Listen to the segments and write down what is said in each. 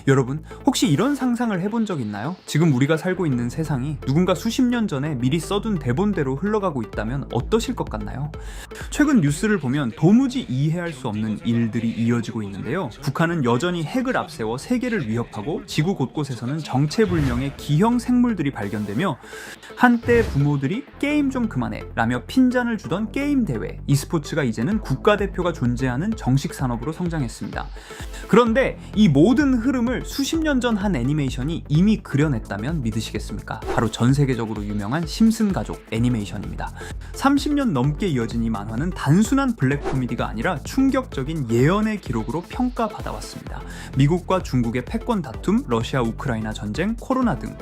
여러분, 혹시 이런 상상을 해본 적 있나요? 지금 우리가 살고 있는 세상이 누군가 수십 년 전에 미리 써둔 대본대로 흘러가고 있다면 어떠실 것 같나요? 최근 뉴스를 보면 도무지 이해할 수 없는 일들이 이어지고 있는데요. 북한은 여전히 핵을 앞세워 세계를 위협하고 지구 곳곳에서는 정체불명의 기형 생물들이 발견되며 한때 부모들이 게임 좀 그만해 라며 핀잔을 주던 게임 대회, e스포츠가 이제는 국가대표가 존재하는 정식 산업으로 성장했습니다. 그런데 이 모든 흐름을 수십 년 전 한 애니메이션이 이미 그려냈다면 믿으시겠습니까? 바로 전 세계적으로 유명한 심슨 가족 애니메이션입니다. 30년 넘게 이어진 이 만화는 단순한 블랙 코미디가 아니라 충격적인 예언의 기록으로 평가받아왔습니다. 미국과 중국의 패권 다툼, 러시아 우크라이나 전쟁, 코로나 등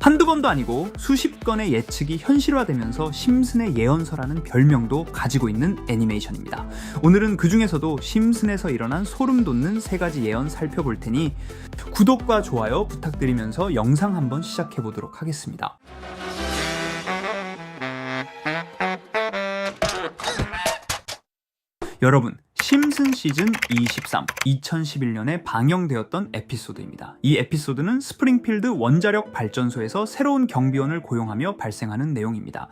한두 번도 아니고 수십 건의 예측이 현실화되면서 심슨의 예언서라는 별명도 가지고 있는 애니메이션입니다. 오늘은 그 중에서도 심슨에서 일어난 소름 돋는 3가지 예언 살펴볼 테니 구독과 좋아요 부탁드리면서 영상 한번 시작해 보도록 하겠습니다. 여러분, 심슨 시즌 23, 2011년에 방영되었던 에피소드입니다. 이 에피소드는 스프링필드 원자력 발전소에서 새로운 경비원을 고용하며 발생하는 내용입니다.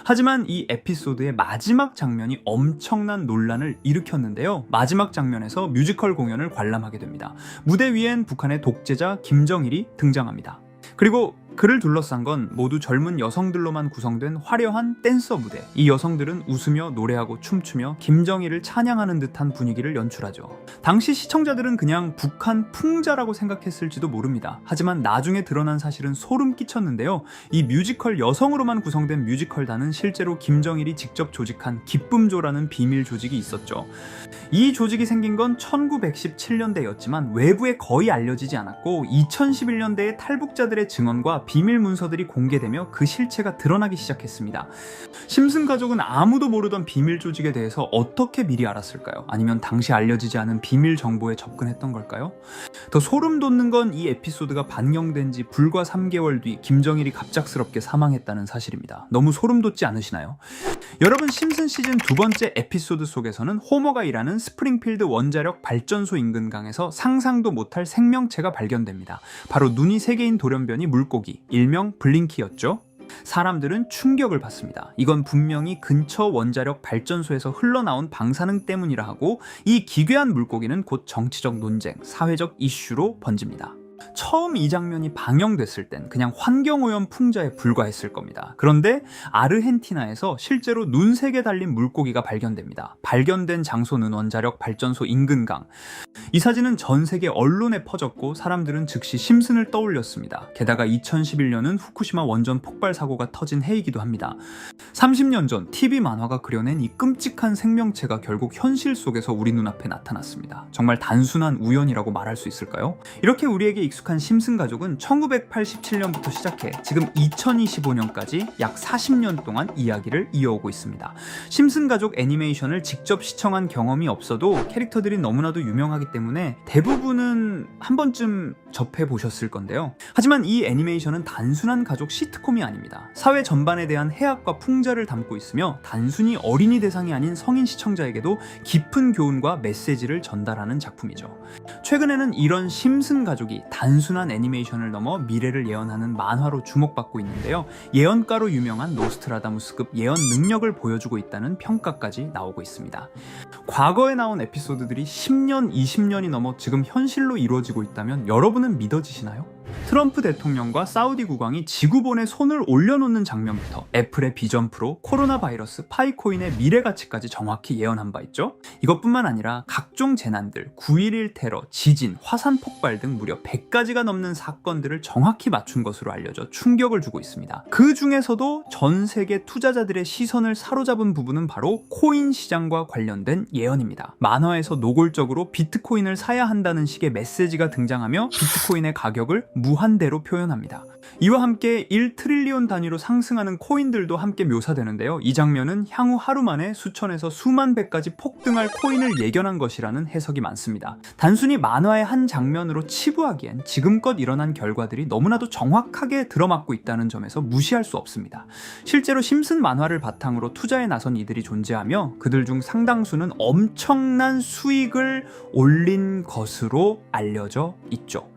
하지만 이 에피소드의 마지막 장면이 엄청난 논란을 일으켰는데요. 마지막 장면에서 뮤지컬 공연을 관람하게 됩니다. 무대 위엔 북한의 독재자 김정일이 등장합니다. 그리고 그를 둘러싼 건 모두 젊은 여성들로만 구성된 화려한 댄서 무대. 이 여성들은 웃으며 노래하고 춤추며 김정일을 찬양하는 듯한 분위기를 연출하죠. 당시 시청자들은 그냥 북한 풍자라고 생각했을지도 모릅니다. 하지만 나중에 드러난 사실은 소름 끼쳤는데요. 이 뮤지컬 여성으로만 구성된 뮤지컬단은 실제로 김정일이 직접 조직한 기쁨조라는 비밀 조직이 있었죠. 이 조직이 생긴 건 1917년대였지만 외부에 거의 알려지지 않았고 2011년대에 탈북자들의 증언과 비밀 문서들이 공개되며 그 실체가 드러나기 시작했습니다. 심슨 가족은 아무도 모르던 비밀 조직에 대해서 어떻게 미리 알았을까요? 아니면 당시 알려지지 않은 비밀 정보에 접근했던 걸까요? 더 소름 돋는 건 이 에피소드가 반영된 지 불과 3개월 뒤 김정일이 갑작스럽게 사망했다는 사실입니다. 너무 소름 돋지 않으시나요? 여러분, 심슨 시즌 2번째 에피소드 속에서는 호머가 일하는 스프링필드 원자력 발전소 인근 강에서 상상도 못할 생명체가 발견됩니다. 바로 눈이 3개인 돌연변이 물고기, 일명 블링키였죠. 사람들은 충격을 받습니다. 이건 분명히 근처 원자력 발전소에서 흘러나온 방사능 때문이라 하고 이 기괴한 물고기는 곧 정치적 논쟁, 사회적 이슈로 번집니다. 처음 이 장면이 방영됐을 땐 그냥 환경오염 풍자에 불과했을 겁니다. 그런데 아르헨티나에서 실제로 눈 3개 달린 물고기가 발견됩니다. 발견된 장소는 원자력 발전소 인근 강. 이 사진은 전 세계 언론에 퍼졌고 사람들은 즉시 심슨을 떠올렸습니다. 게다가 2011년은 후쿠시마 원전 폭발 사고가 터진 해이기도 합니다. 30년 전 TV 만화가 그려낸 이 끔찍한 생명체가 결국 현실 속에서 우리 눈앞에 나타났습니다. 정말 단순한 우연이라고 말할 수 있을까요? 이렇게 우리에게 익숙한 심슨 가족은 1987년부터 시작해 지금 2025년까지 약 40년 동안 이야기를 이어오고 있습니다. 심슨 가족 애니메이션을 직접 시청한 경험이 없어도 캐릭터들이 너무나도 유명하기 때문에 대부분은 한 번쯤 접해보셨을 건데요. 하지만 이 애니메이션은 단순한 가족 시트콤이 아닙니다. 사회 전반에 대한 해악과 풍자를 담고 있으며 단순히 어린이 대상이 아닌 성인 시청자에게도 깊은 교훈과 메시지를 전달하는 작품이죠. 최근에는 이런 심슨 가족이 단순한 애니메이션을 넘어 미래를 예언하는 만화로 주목받고 있는데요. 예언가로 유명한 노스트라다무스급 예언 능력을 보여주고 있다는 평가까지 나오고 있습니다. 과거에 나온 에피소드들이 10년, 20년이 넘어 지금 현실로 이루어지고 있다면 여러분은 믿어지시나요? 트럼프 대통령과 사우디 국왕이 지구본에 손을 올려놓는 장면부터 애플의 비전 프로, 코로나 바이러스, 파이코인의 미래 가치까지 정확히 예언한 바 있죠. 이것뿐만 아니라 각종 재난들, 9.11 테러, 지진, 화산 폭발 등 무려 100가지가 넘는 사건들을 정확히 맞춘 것으로 알려져 충격을 주고 있습니다. 그 중에서도 전 세계 투자자들의 시선을 사로잡은 부분은 바로 코인 시장과 관련된 예언입니다. 만화에서 노골적으로 비트코인을 사야 한다는 식의 메시지가 등장하며 비트코인의 가격을 무한대로 표현합니다. 이와 함께 1트릴리온 단위로 상승하는 코인들도 함께 묘사되는데요. 이 장면은 향후 하루 만에 수천에서 수만 배까지 폭등할 코인을 예견한 것이라는 해석이 많습니다. 단순히 만화의 한 장면으로 치부하기엔 지금껏 일어난 결과들이 너무나도 정확하게 들어맞고 있다는 점에서 무시할 수 없습니다. 실제로 심슨 만화를 바탕으로 투자에 나선 이들이 존재하며 그들 중 상당수는 엄청난 수익을 올린 것으로 알려져 있죠.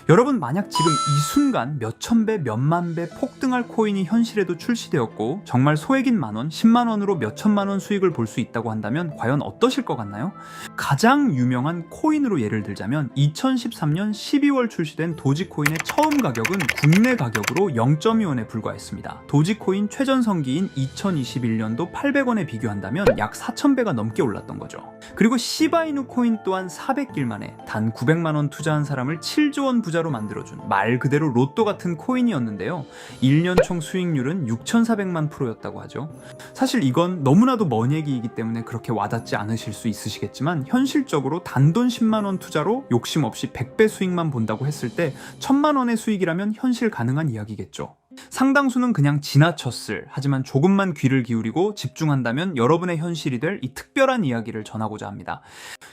여러분, 만약 지금 이 순간 몇천 배, 몇만 배 폭등할 코인이 현실에도 출시되었고 정말 소액인 만원, 10만원으로 몇천만 원 수익을 볼 수 있다고 한다면 과연 어떠실 것 같나요? 가장 유명한 코인으로 예를 들자면 2013년 12월 출시된 도지코인의 처음 가격은 국내 가격으로 0.2원에 불과했습니다. 도지코인 최전성기인 2021년도 800원에 비교한다면 약 4,000배가 넘게 올랐던 거죠. 그리고 시바이누 코인 또한 400길 만에 단 900만원 투자한 사람을 7조 원 부자로 만들어준 말 그대로 로또 같은 코인이었는데요. 1년 총 수익률은 6,400만 %였다고 하죠. 사실 이건 너무나도 먼 얘기이기 때문에 그렇게 와닿지 않으실 수 있으시겠지만 현실적으로 단돈 10만원 투자로 욕심 없이 100배 수익만 본다고 했을 때 1,000만원의 수익이라면 현실 가능한 이야기겠죠. 상당수는 그냥 지나쳤을, 하지만 조금만 귀를 기울이고 집중한다면 여러분의 현실이 될 이 특별한 이야기를 전하고자 합니다.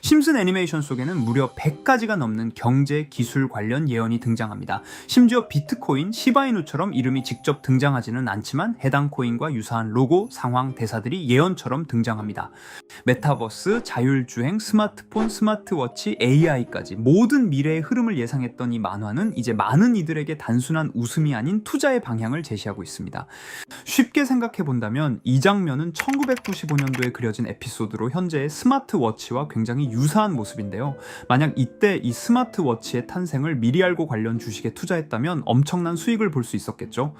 심슨 애니메이션 속에는 무려 100가지가 넘는 경제, 기술 관련 예언이 등장합니다. 심지어 비트코인, 시바이누처럼 이름이 직접 등장하지는 않지만 해당 코인과 유사한 로고, 상황, 대사들이 예언처럼 등장합니다. 메타버스, 자율주행, 스마트폰, 스마트워치, AI까지 모든 미래의 흐름을 예상했던 이 만화는 이제 많은 이들에게 단순한 웃음이 아닌 투자의 방향을 제시하고 있습니다. 쉽게 생각해 본다면 이 장면은 1995년도에 그려진 에피소드로 현재의 스마트워치와 굉장히 유사한 모습인데요. 만약 이때 이 스마트워치의 탄생을 미리 알고 관련 주식에 투자했다면 엄청난 수익을 볼 수 있었겠죠.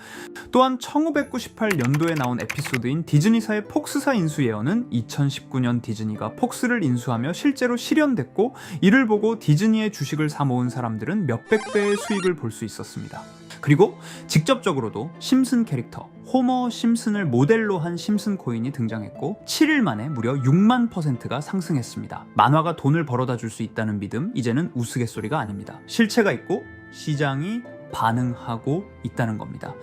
또한 1998년도에 나온 에피소드인 디즈니사의 폭스사 인수 예언은 2019년 디즈니가 폭스를 인수하며 실제로 실현됐고, 이를 보고 디즈니의 주식을 사 모은 사람들은 몇백 배의 수익을 볼 수 있었습니다. 그리고 직접적으로도 심슨 캐릭터 호머 심슨을 모델로 한 심슨 코인이 등장했고 7일 만에 무려 6만 %가 상승했습니다. 만화가 돈을 벌어다 줄 수 있다는 믿음, 이제는 우스갯소리가 아닙니다. 실체가 있고 시장이 반응하고 있다는 겁니다.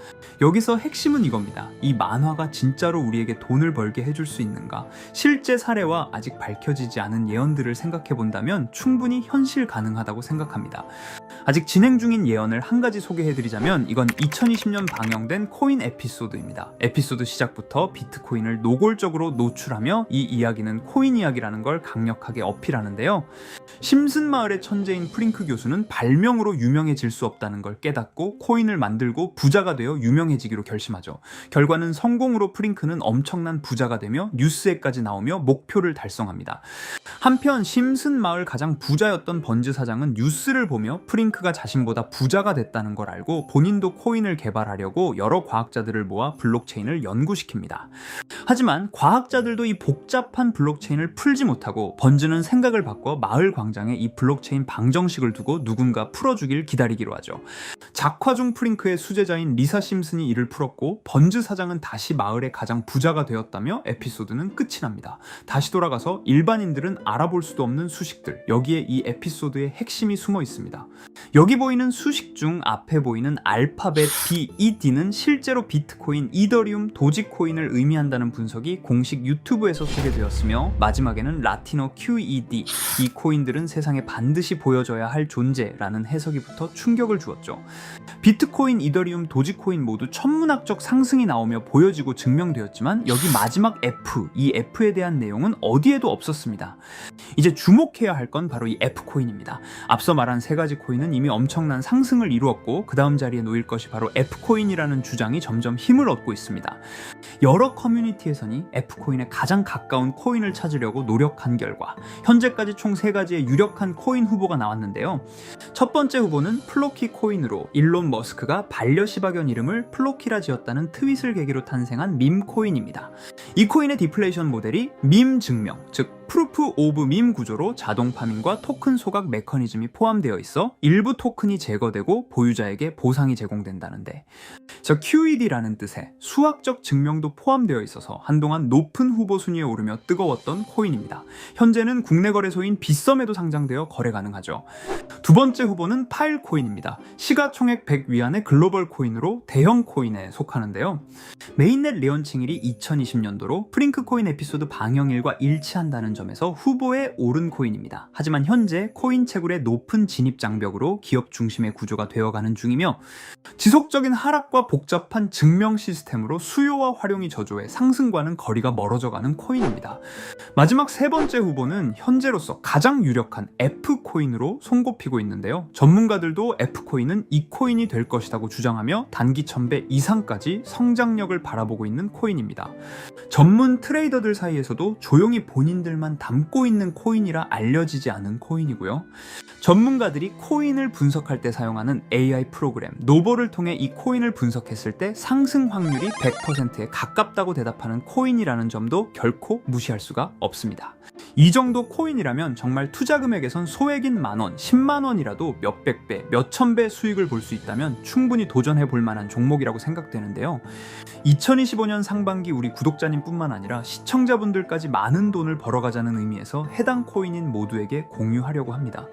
여기서 핵심은 이겁니다. 이 만화가 진짜로 우리에게 돈을 벌게 해줄 수 있는가? 실제 사례와 아직 밝혀지지 않은 예언들을 생각해 본다면 충분히 현실 가능하다고 생각합니다. 아직 진행 중인 예언을 한 가지 소개해드리자면 이건 2020년 방영된 코인 에피소드입니다. 에피소드 시작부터 비트코인을 노골적으로 노출하며 이 이야기는 코인 이야기라는 걸 강력하게 어필하는데요. 심슨 마을의 천재인 프링크 교수는 발명으로 유명해질 수 없다는 걸 깨닫고 코인을 만들고 부자가 되어 유명해지기로 결심하죠. 결과는 성공으로 프링크는 엄청난 부자가 되며 뉴스에까지 나오며 목표를 달성합니다. 한편 심슨 마을 가장 부자였던 번즈 사장은 뉴스를 보며 프링크가 자신보다 부자가 됐다는 걸 알고 본인도 코인을 개발하려고 여러 과학자들을 모아 블록체인을 연구시킵니다. 하지만 과학자들도 이 복잡한 블록체인을 풀지 못하고 번즈는 생각을 바꿔 마을 광장에 이 블록체인 방정식을 두고 누군가 풀어주길 기다리기로 하죠. 작화 중 프링크의 수제자인 리사 심슨이 이를 풀었고 번즈 사장은 다시 마을의 가장 부자가 되었다며 에피소드는 끝이 납니다. 다시 돌아가서 일반인들은 알아볼 수도 없는 수식들, 여기에 이 에피소드의 핵심이 숨어 있습니다. 여기 보이는 수식 중 앞에 보이는 알파벳 B, E, D는 실제로 비트코인, 이더리움, 도지코인을 의미한다는 분석이 공식 유튜브에서 소개되었으며 마지막에는 라틴어 QED, 이 코인들은 세상에 반드시 보여줘야 할 존재라는 해석이 붙어 충격을 주었죠. 비트코인, 이더리움, 도지코인 모두 천문학적 상승이 나오며 보여지고 증명되었지만 여기 마지막 F, 이 F에 대한 내용은 어디에도 없었습니다. 이제 주목해야 할 건 바로 이 F코인입니다. 앞서 말한 세 가지 코인은 이미 엄청난 상승을 이루었고 그 다음 자리에 놓일 것이 바로 F코인이라는 주장이 점점 힘을 얻고 있습니다. 여러 커뮤니티에서는 F코인에 가장 가까운 코인을 찾으려고 노력한 결과 현재까지 총 3가지의 유력한 코인 후보가 나왔는데요. 첫 번째 후보는 플로키 코인으로 일론 머스크가 반려시바견 이름을 플로키라 지었다는 트윗을 계기로 탄생한 밈코인입니다. 이 코인의 디플레이션 모델이 밈 증명, 즉 프루프 오브 밈 구조로 자동 파밍과 토큰 소각 메커니즘이 포함되어 있어 일부 토큰이 제거되고 보유자에게 보상이 제공된다는데, QED라는 뜻의 수학적 증명도 포함되어 있어서 한동안 높은 후보 순위에 오르며 뜨거웠던 코인입니다. 현재는 국내 거래소인 빗썸에도 상장되어 거래 가능하죠. 두 번째 후보는 파일코인입니다. 시가총액 100 위안의 글로벌 코인으로 대형 코인에 속하는데요. 메인넷 레언칭일이 2020년도로 프링크 코인 에피소드 방영일과 일치한다는 점에서 후보에 오른 코인입니다. 하지만 현재 코인 채굴의 높은 진입 장벽으로 기업 중심의 구조가 되어가는 중이며 지속적인 하락과 복잡한 증명 시스템으로 수요와 활용이 저조해 상승과는 거리가 멀어져가는 코인입니다. 마지막 세 번째 후보는 현재로서 가장 유력한 F코인으로 손꼽히고 있는데요. 전문가들도 F코인은 이 코인이 될 것이라고 주장하며 단기 1000배 이상까지 성장력을 바라보고 있는 코인입니다. 전문 트레이더들 사이에서도 조용히 본인들만 담고 있는 코인이라 알려지지 않은 코인이고요. 전문가들이 코인을 분석할 때 사용하는 AI 프로그램 노보를 통해 이 코인을 분석했을 때 상승 확률이 100%에 가깝다고 대답하는 코인이라는 점도 결코 무시할 수가 없습니다. 이 정도 코인이라면 정말 투자 금액에선 소액인 만원, 10만원이라도 몇백 배, 몇천 배 수익을 볼 수 있다면 충분히 도전해 볼 만한 종목이라고 생각되는데요. 2025년 상반기 우리 구독자님 뿐만 아니라 시청자분들까지 많은 돈을 벌어가자는 의미에서 해당 코인인 모두에게 공유하려고 합니다.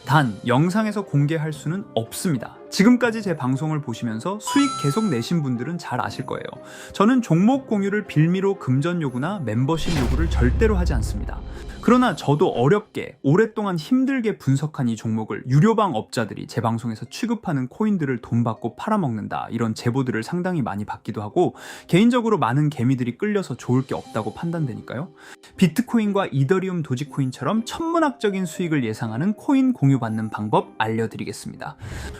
단 영상에서 공개할 수는 없습니다. 지금까지 제 방송을 보시면서 수익 계속 내신 분들은 잘 아실 거예요. 저는 종목 공유를 빌미로 금전 요구나 멤버십 요구를 절대로 하지 않습니다. 그러나 저도 어렵게 오랫동안 힘들게 분석한 이 종목을 유료방 업자들이 제 방송에서 취급하는 코인들을 돈 받고 팔아먹는다, 이런 제보들을 상당히 많이 받기도 하고 개인적으로 많은 개미들이 끌려서 좋을 게 없다고 판단되니까요. 비트코인과 이더리움 도지코인처럼 천문학적인 수익을 예상하는 코인 공유받는 방법 알려드리겠습니다.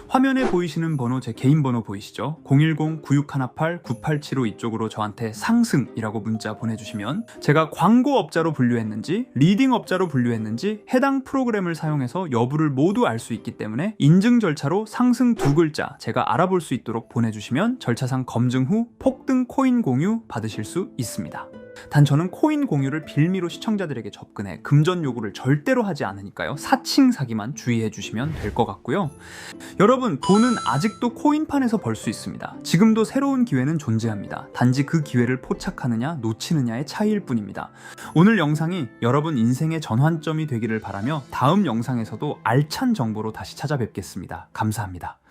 화면에 보이시는 번호 제 개인 번호 보이시죠? 010-9618-9875 이쪽으로 저한테 상승이라고 문자 보내주시면 제가 광고업자로 분류했는지 리딩업자로 분류했는지 해당 프로그램을 사용해서 여부를 모두 알 수 있기 때문에 인증 절차로 상승 2글자 제가 알아볼 수 있도록 보내주시면 절차상 검증 후 폭등 코인 공유 받으실 수 있습니다. 단 저는 코인 공유를 빌미로 시청자들에게 접근해 금전 요구를 절대로 하지 않으니까요. 사칭 사기만 주의해 주시면 될 것 같고요. 여러분, 돈은 아직도 코인판에서 벌 수 있습니다. 지금도 새로운 기회는 존재합니다. 단지 그 기회를 포착하느냐 놓치느냐의 차이일 뿐입니다. 오늘 영상이 여러분 인생의 전환점이 되기를 바라며 다음 영상에서도 알찬 정보로 다시 찾아뵙겠습니다. 감사합니다.